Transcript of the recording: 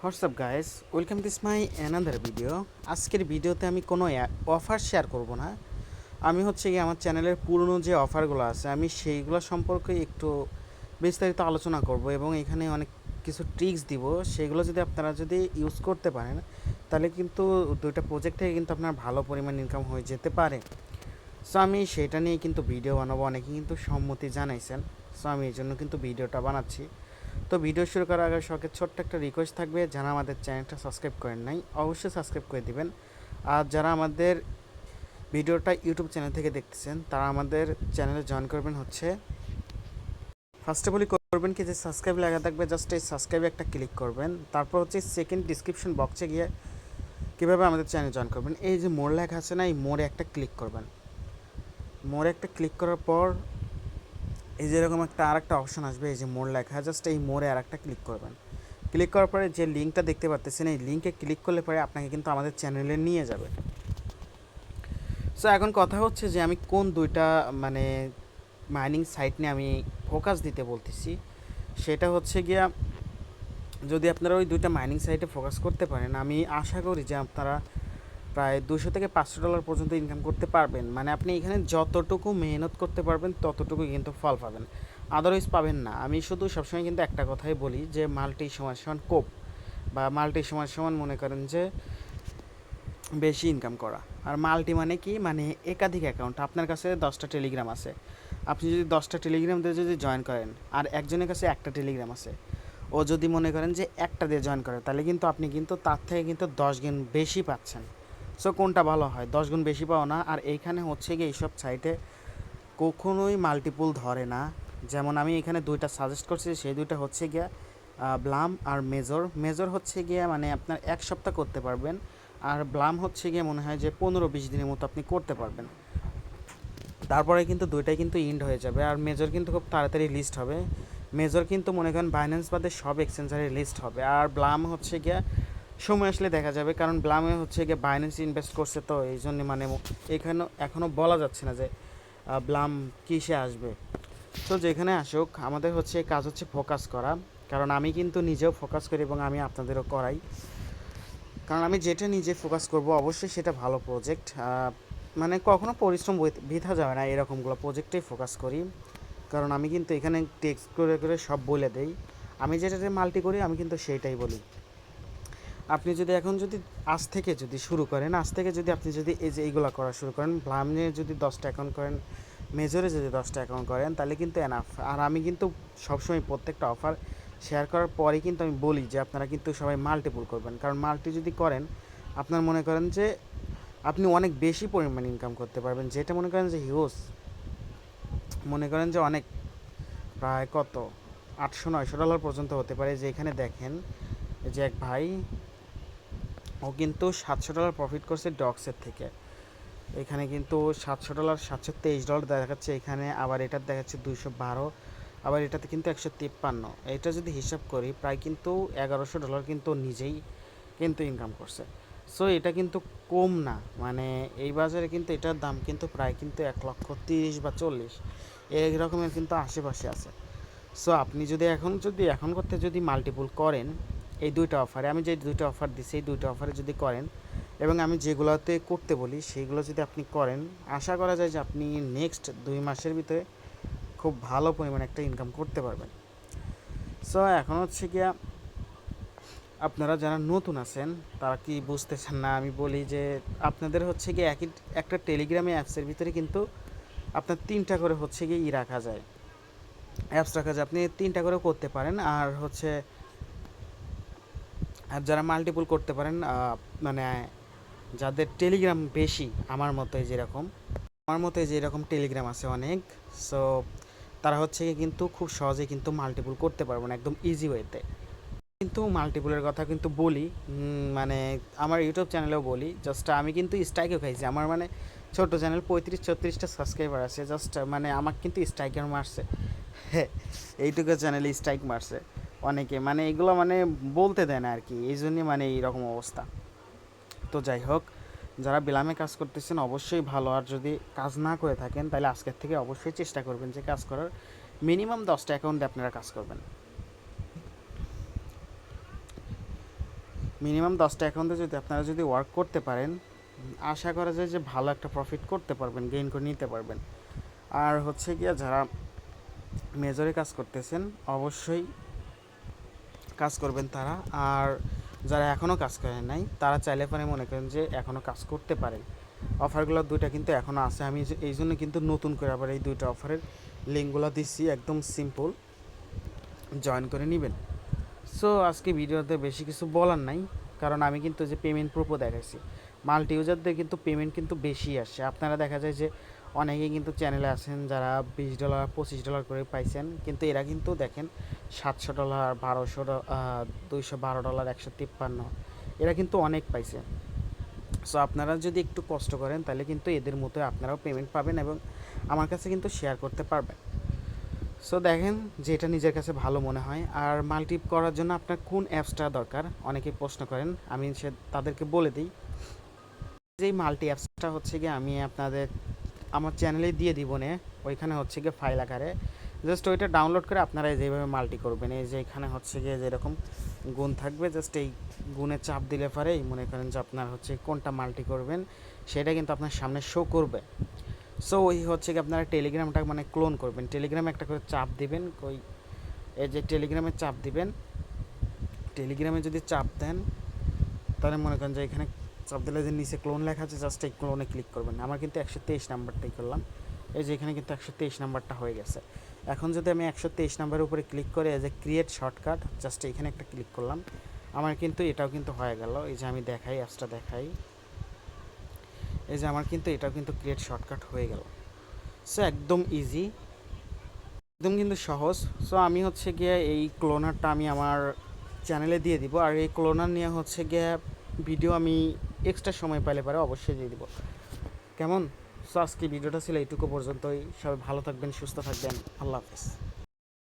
WhatsApp guys, welcome this my another video. আজকের ভিডিওতে আমি কোনো অফার শেয়ার করব না। আমি হচ্ছে গিয়ে আমার চ্যানেলের পুরনো যে অফারগুলো আছে আমি সেইগুলো সম্পর্কে একটু বিস্তারিত আলোচনা করব এবং এখানে অনেক কিছু ট্রিক্স দিব। সেগুলো যদি আপনারা ইউজ করতে পারেন তাহলে কিন্তু দুইটা প্রজেক্ট থেকে কিন্তু আপনার ভালো পরিমাণ ইনকাম হয়ে যেতে পারে। সো আমি সেটা নিয়ে কিন্তু ভিডিও বানাবো, অনেকে কিন্তু সম্মতি জানাইছেন। সো আমি এই জন্য কিন্তু ভিডিওটা বানাচ্ছি। তো ভিডিও শুরু করার আগে সবাইকে ছোট্ট একটা রিকোয়েস্ট থাকবে, যারা আমাদের চ্যানেলটা সাবস্ক্রাইব করেন নাই অবশ্যই সাবস্ক্রাইব করে দিবেন। আর যারা আমাদের ভিডিওটা ইউটিউব চ্যানেল থেকে দেখতেছেন তারা আমাদের চ্যানেলে জয়েন করবেন। হচ্ছে ফার্স্ট অফ অল করবেন কি, যে সাবস্ক্রাইব লেখা থাকবে জাস্ট এই সাবস্ক্রাইবে একটা ক্লিক করবেন। তারপর হচ্ছে সেকেন্ড ডিসক্রিপশন বক্সে গিয়ে কীভাবে আমাদের চ্যানেল জয়েন করবেন, এই যে মোড় লেখা আছে না, এই মোড়ে একটা ক্লিক করবেন। মোড়ে একটা ক্লিক করার পর এই যে এরকম আরেকটা অপশন আসবে, এই যে মোড় লেখা, জাস্ট এই মোড়ে আরেকটা ক্লিক করবেন। ক্লিক করার পরে যে লিঙ্কটা দেখতে পাচ্ছেন, এই লিঙ্কে ক্লিক করলে পরে আপনাকে কিন্তু আমাদের চ্যানেলে নিয়ে যাবে। সো এখন কথা হচ্ছে যে আমি কোন দুইটা মানে মাইনিং সাইট নিয়ে আমি ফোকাস দিতে বলতেছি। সেটা হচ্ছে গিয়া, যদি আপনারা ওই দুইটা মাইনিং সাইটে ফোকাস করতে পারেন, আমি আশা করি যে আপনারা প্রায় $200 থেকে $500 পর্যন্ত ইনকাম করতে পারবেন। মানে আপনি এখানে যতটুকু মেহনত করতে পারবেন ততটুকুই কিন্তু ফল পাবেন, আদারওয়াইজ পাবেন না। আমি শুধু সবসময় কিন্তু একটা কথাই বলি যে মাল্টি সমান সমান কোপ, বা মাল্টি সমান সমান মনে করেন যে বেশি ইনকাম করা। আর মাল্টি মানে কি, মানে একাধিক অ্যাকাউন্ট। আপনার কাছে 10টা টেলিগ্রাম আছে, আপনি যদি 10টা টেলিগ্রাম দিয়ে যদি জয়েন করেন, আর একজনের কাছে একটা টেলিগ্রাম আছে, ও যদি মনে করেন যে একটা দিয়ে জয়েন করে, তাহলে কিন্তু আপনি কিন্তু তার থেকে কিন্তু 10 গুণ বেশি পাচ্ছেন। সো কোনটা ভালো হয়? 10 গুণ বেশি পাও না। আর এইখানে হচ্ছে গিয়ে এইসব সাইটে কখনোই মাল্টিপুল ধরে না। যেমন আমি এখানে দুইটা সাজেস্ট করছি, সেই দুইটা হচ্ছে গিয়া ব্লাম আর মেজর। মেজর হচ্ছে গিয়া মানে আপনার 1 সপ্তাহ করতে পারবেন, আর ব্লাম হচ্ছে গিয়ে মনে হয় যে 15-20 দিনের মতো আপনি করতে পারবেন। তারপরে কিন্তু দুইটাই কিন্তু ইন্ড হয়ে যাবে। আর মেজর কিন্তু খুব তাড়াতাড়ি লিস্ট হবে। মেজর কিন্তু মনে করেন বাইন্যান্স বাদে সব এক্সচেঞ্জারে লিস্ট হবে। আর ব্লাম হচ্ছে গিয়া সময় আসলে দেখা যাবে, কারণ ব্লামে হচ্ছে গিয়ে বাইন্যান্স ইনভেস্ট করছে, তো এই জন্য মানে এখনও বলা যাচ্ছে না যে ব্লাম কিসে আসবে। তো যেখানে আসুক, আমাদের হচ্ছে কাজ হচ্ছে ফোকাস করা। কারণ আমি কিন্তু নিজেও ফোকাস করি এবং আমি আপনাদেরও করাই। কারণ আমি যেটা নিজে ফোকাস করব অবশ্যই সেটা ভালো প্রজেক্ট, মানে কখনো পরিশ্রম বৃথা যাবে না, এরকমগুলো প্রজেক্টেই ফোকাস করি। কারণ আমি কিন্তু এখানে টেক্সট করে করে সব বলে দেই। আমি যেটাতে মাল্টি করি আমি কিন্তু সেইটাই বলি। আপনি যদি আজ থেকে যদি শুরু করেন, আজ থেকে যদি আপনি যদি এই যে এইগুলো করা শুরু করেন, ব্লামে যদি 10টা অ্যাকাউন্ট করেন, মেজরে যদি 10টা অ্যাকাউন্ট করেন, তাহলে কিন্তু এনাফ। আর আমি কিন্তু সবসময় প্রত্যেকটা অফার শেয়ার করার পরেই কিন্তু আমি বলি যে আপনারা কিন্তু সবাই মাল্টিপুল করবেন। কারণ মাল্টি যদি করেন, আপনার মনে করেন যে আপনি অনেক বেশি পরিমাণ ইনকাম করতে পারবেন, যেটা মনে করেন যে হিউজ, মনে করেন যে অনেক, প্রায় কত $800-900 পর্যন্ত হতে পারে। যে এখানে দেখেন যে এক ভাই, ও কিন্তু $700 প্রফিট করছে ডক্সের থেকে। এখানে কিন্তু $700 $723 দেখাচ্ছে এখানে, আবার এটার দেখাচ্ছে 212, আবার এটাতে কিন্তু 153। এটা যদি হিসাব করি প্রায় কিন্তু $1100 কিন্তু নিজেই কিন্তু ইনকাম করছে। সো এটা কিন্তু কম না, মানে এই বাজারে কিন্তু এটার দাম কিন্তু প্রায় কিন্তু 1,30,000 বা 40 এই রকমের কিন্তু আশেপাশে আছে। সো আপনি এখন করতে যদি মাল্টিপুল করেন, এই দুইটা অফারে আমি যে দুইটা অফার দিচ্ছি, এই দুইটা অফারে যদি করেন এবং আমি যেগুলোতে করতে বলি সেইগুলো যদি আপনি করেন, আশা করা যায় যে আপনি নেক্সট 2 মাসের ভিতরে খুব ভালো পরিমাণে একটা ইনকাম করতে পারবেন। সো এখন হচ্ছে গিয়া, আপনারা যারা নতুন আছেন তারা কি বুঝতেছেন না, আমি বলি যে আপনাদের হচ্ছে গিয়ে একটা টেলিগ্রামে অ্যাপসের ভিতরে কিন্তু আপনার 3টা করে হচ্ছে গিয়ে রাখা যায়, অ্যাপস রাখা যায়, আপনি 3টা করে করতে পারেন। আর যারা মাল্টিপুল করতে পারেন, মানে যাদের টেলিগ্রাম বেশি, আমার মতো যেরকম টেলিগ্রাম আছে অনেক, সো তারা হচ্ছে কিন্তু খুব সহজে কিন্তু মাল্টিপুল করতে পারবো না একদম ইজি ওয়েতে। কিন্তু মাল্টিপুলের কথা কিন্তু বলি, মানে আমার ইউটিউব চ্যানেলেও বলি। জাস্ট আমি কিন্তু স্ট্রাইকও খাইছি, আমার মানে ছোট চ্যানেল 35-36টা সাবস্ক্রাইবার আছে, জাস্ট মানে আমাকে কিন্তু স্ট্রাইকার মারছে। এইটুকু চ্যানেলে স্ট্রাইক মারছে অনেকে, মানে এগুলো মানে বলতে দেয় না আর কি, এই জন্যই মানে এইরকম অবস্থা। তো যাই হোক, যারা বিলামে কাজ করতেছেন অবশ্যই ভালো, আর যদি কাজ না করে থাকেন তাহলে আজকের থেকে অবশ্যই চেষ্টা করবেন যে কাজ করার। মিনিমাম 10টা অ্যাকাউন্টে আপনারা কাজ করবেন। মিনিমাম 10টা অ্যাকাউন্টে যদি আপনারা যদি ওয়ার্ক করতে পারেন, আশা করা যায় যে ভালো একটা প্রফিট করতে পারবেন, গেইন করে নিতে পারবেন। আর হচ্ছে গিয়ে যারা মেজরে কাজ করতেছেন অবশ্যই কাজ করবেন তারা। আর যারা এখনও কাজ করেন নাই তারা চাইলে পরে মনে করেন যে এখনও কাজ করতে পারেন। অফারগুলো দুইটা কিন্তু এখনও আছে, আমি এই জন্য কিন্তু নতুন করে আবার এই দুইটা অফারের লিঙ্কগুলো দিচ্ছি, একদম সিম্পল, জয়েন করে নেবেন। সো আজকে ভিডিওতে বেশি কিছু বলার নাই, কারণ আমি কিন্তু যে পেমেন্ট প্রুফও দেখাইছি। মাল্টি ইউজারদের কিন্তু পেমেন্ট কিন্তু বেশি আসে। আপনারা দেখা যায় যে অনেকেই কিন্তু চ্যানেলে আছেন যারা $20 $25 করে পাইছেন, কিন্তু এরা কিন্তু দেখেন $700 $212 $153, এরা কিন্তু অনেক পাইছে। সো আপনারা যদি একটু কষ্ট করেন তাহলে কিন্তু এদের মতো আপনারাও পেমেন্ট পাবেন এবং আমার কাছে কিন্তু শেয়ার করতে পারবেন। সো দেখেন যেটা নিজের কাছে ভালো মনে হয়। আর মাল্টি করার জন্য আপনার কোন অ্যাপসটা দরকার অনেকেই প্রশ্ন করেন, আমি তাদেরকে বলে দিই যে এই মাল্টি অ্যাপসটা হচ্ছে গিয়ে আমি আপনাদের আমার চ্যানেলে দিয়ে দিব নে, ওইখানে হচ্ছে গিয়ে ফাইল আকারে জাস্ট ওইটা ডাউনলোড করে আপনারা যেভাবে মাল্টি করবেন, এই যে এখানে হচ্ছে গিয়ে যেরকম গুণ থাকবে, জাস্ট এই গুণে চাপ দিলে পরেই মনে করেন যে আপনার হচ্ছে কোনটা মাল্টি করবেন সেটা কিন্তু আপনার সামনে শো করবে। সো ওই হচ্ছে কি আপনারা টেলিগ্রামটা মানে ক্লোন করবেন, টেলিগ্রামে একটা করে চাপ দিবেন, ওই এই যে টেলিগ্রামে চাপ দিবেন, টেলিগ্রামে যদি চাপ দেন তাহলে মনে করেন যে এখানে চাপ দিলে যে নিচে ক্লোন লেখা আছে, জাস্ট এই ক্লোনে ক্লিক করবেন। আমার কিন্তু 123 নাম্বারটাই করলাম, এই যে এখানে কিন্তু 123 নাম্বারটা হয়ে গেছে। এখন যদি আমি 123 নাম্বারের উপরে ক্লিক করে এই যে ক্রিয়েট শর্টকাট, জাস্ট এখানে একটা ক্লিক করলাম, আমার কিন্তু এটাও কিন্তু হয়ে গেল। এই যে আমি দেখাই, অ্যাপসটা দেখাই, এই যে আমার কিন্তু এটাও কিন্তু ক্রিয়েট শর্টকাট হয়ে গেল। সো একদম ইজি, একদম কিন্তু সহজ। সো আমি হচ্ছে গিয়ে এই ক্লোনারটা আমি আমার চ্যানেলে দিয়ে দিব, আর এই ক্লোনার নিয়ে হচ্ছে গিয়ে ভিডিও আমি এক্সট্রা সময় পাইলে পারে অবশ্যই দিয়ে দিব, কেমন? সো আজকে ভিডিওটা ছিল এইটুকু পর্যন্তই। সবাই ভালো থাকবেন, সুস্থ থাকবেন, আল্লাহ হাফেজ।